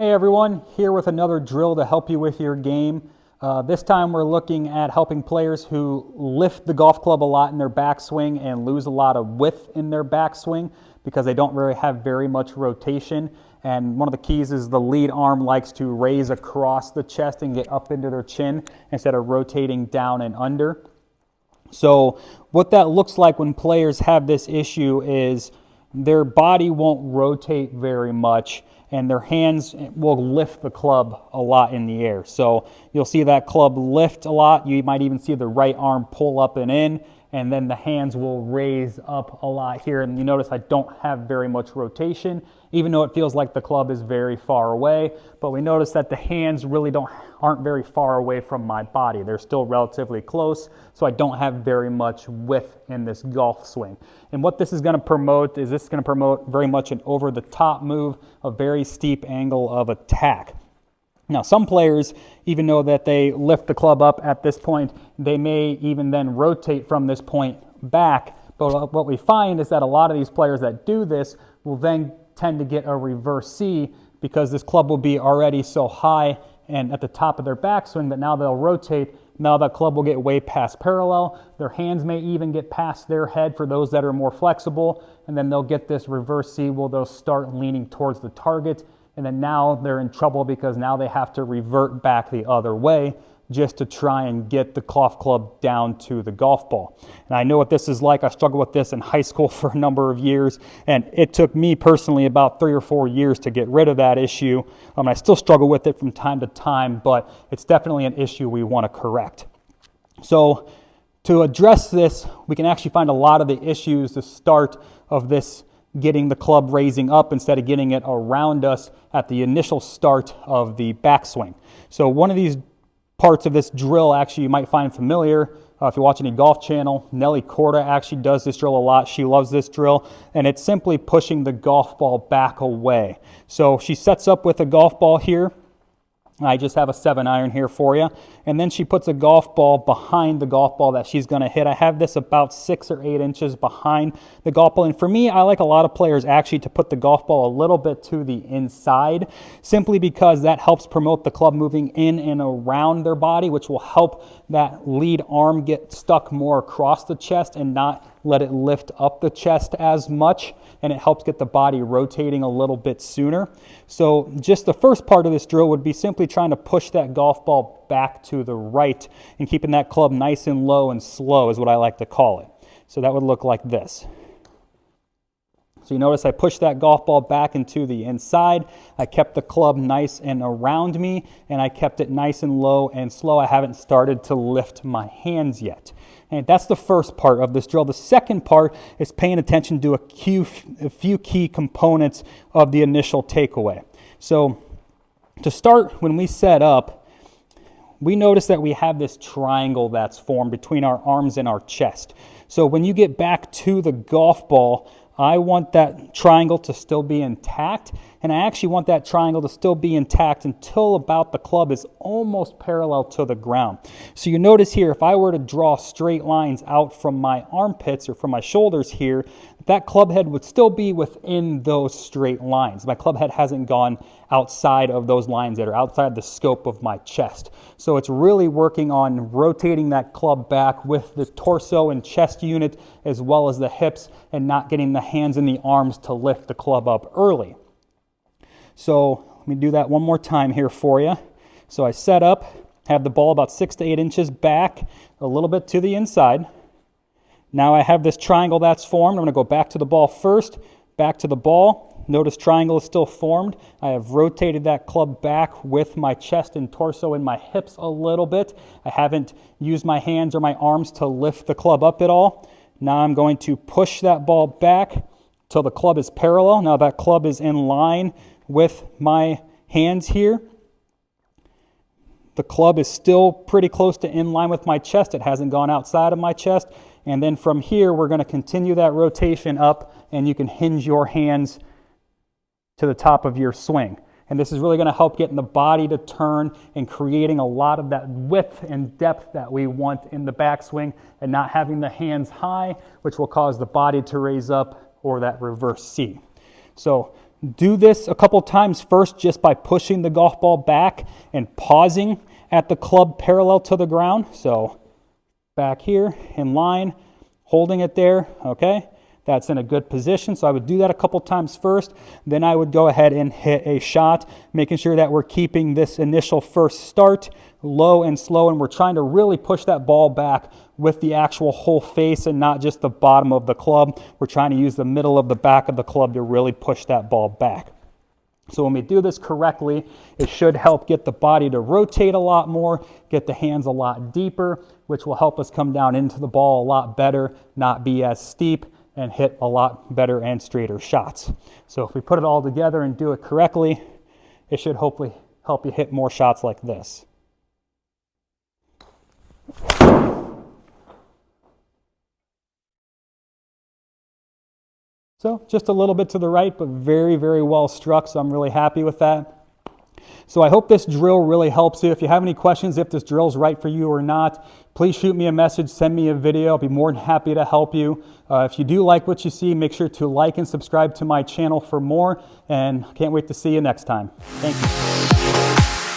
Hey everyone, here with another drill to help you with your game. This time we're looking at helping players who lift the golf club a lot in their backswing and lose a lot of width in their backswing because they don't really have very much rotation. And one of the keys is the lead arm likes to raise across the chest and get up into their chin instead of rotating down and under. So what that looks like when players have this issue is their body won't rotate very much and their hands will lift the club a lot in the air. So you'll see that club lift a lot. You might even see the right arm pull up and in, and then the hands will raise up a lot here. And you notice I don't have very much rotation, even though it feels like the club is very far away. But we notice that the hands really aren't very far away from my body. They're still relatively close, so I don't have very much width in this golf swing. And what this is going to promote is very much an over-the-top move, a very steep angle of attack. Now, some players, even though that they lift the club up at this point, they may even then rotate from this point back. But what we find is that a lot of these players that do this will then tend to get a reverse C because this club will be already so high and at the top of their backswing that now they'll rotate. Now that club will get way past parallel. Their hands may even get past their head for those that are more flexible, and then they'll get this reverse C where they'll start leaning towards the target. And then now they're in trouble because now they have to revert back the other way just to try and get the golf club down to the golf ball. And I know what this is like. I struggled with this in high school for a number of years, and it took me personally about 3 or 4 years to get rid of that issue. I still struggle with it from time to time, but it's definitely an issue we want to correct. So to address this, we can actually find a lot of the issues, the start of this getting the club raising up instead of getting it around us at the initial start of the backswing. So one of these parts of this drill actually you might find familiar. If you watch any Golf Channel, Nelly Korda actually does this drill a lot. She loves this drill, and it's simply pushing the golf ball back away. So she sets up with a golf ball here. I just have a 7-iron here for you. And then she puts a golf ball behind the golf ball that she's going to hit. I have this about 6 or 8 inches behind the golf ball. And for me, I like a lot of players actually to put the golf ball a little bit to the inside, simply because that helps promote the club moving in and around their body, which will help that lead arm get stuck more across the chest and not let it lift up the chest as much, and it helps get the body rotating a little bit sooner. So just the first part of this drill would be simply trying to push that golf ball back to the right and keeping that club nice and low and slow is what I like to call it. So that would look like this. So you notice I pushed that golf ball back into the inside. I kept the club nice and around me, and I kept it nice and low and slow. I haven't started to lift my hands yet. And that's the first part of this drill. The second part is paying attention to a few key components of the initial takeaway. So to start, when we set up, we notice that we have this triangle that's formed between our arms and our chest. So when you get back to the golf ball, I want that triangle to still be intact, and I actually want that triangle to still be intact until about the club is almost parallel to the ground. So you notice here, if I were to draw straight lines out from my armpits or from my shoulders here, that club head would still be within those straight lines. My club head hasn't gone outside of those lines that are outside the scope of my chest. So it's really working on rotating that club back with the torso and chest unit as well as the hips, and not getting the hands and the arms to lift the club up early. So let me do that one more time here for you. So I set up, have the ball about 6 to 8 inches back, a little bit to the inside. Now I have this triangle that's formed. I'm going to go back to the ball first, back to the ball. Notice triangle is still formed. I have rotated that club back with my chest and torso and my hips a little bit. I haven't used my hands or my arms to lift the club up at all. Now I'm going to push that ball back till the club is parallel. Now that club is in line with my hands here. The club is still pretty close to in line with my chest. It hasn't gone outside of my chest. And then from here, we're going to continue that rotation up, and you can hinge your hands to the top of your swing. And this is really going to help getting the body to turn and creating a lot of that width and depth that we want in the backswing, and not having the hands high, which will cause the body to raise up or that reverse C. So Do this a couple times first just by pushing the golf ball back and pausing at the club parallel to the ground. So back here in line, holding it there, okay? That's in a good position. So I would do that a couple times first. Then I would go ahead and hit a shot, making sure that we're keeping this initial first start low and slow, and we're trying to really push that ball back with the actual whole face and not just the bottom of the club. We're trying to use the middle of the back of the club to really push that ball back. So when we do this correctly, it should help get the body to rotate a lot more, get the hands a lot deeper, which will help us come down into the ball a lot better, not be as steep, and hit a lot better and straighter shots. So if we put it all together and do it correctly, it should hopefully help you hit more shots like this. So just a little bit to the right, but very, very well struck, so I'm really happy with that. So I hope this drill really helps you. If you have any questions, if this drill is right for you or not, please shoot me a message, send me a video. I'll be more than happy to help you. If you do like what you see, make sure to like and subscribe to my channel for more, and can't wait to see you next time. Thank you.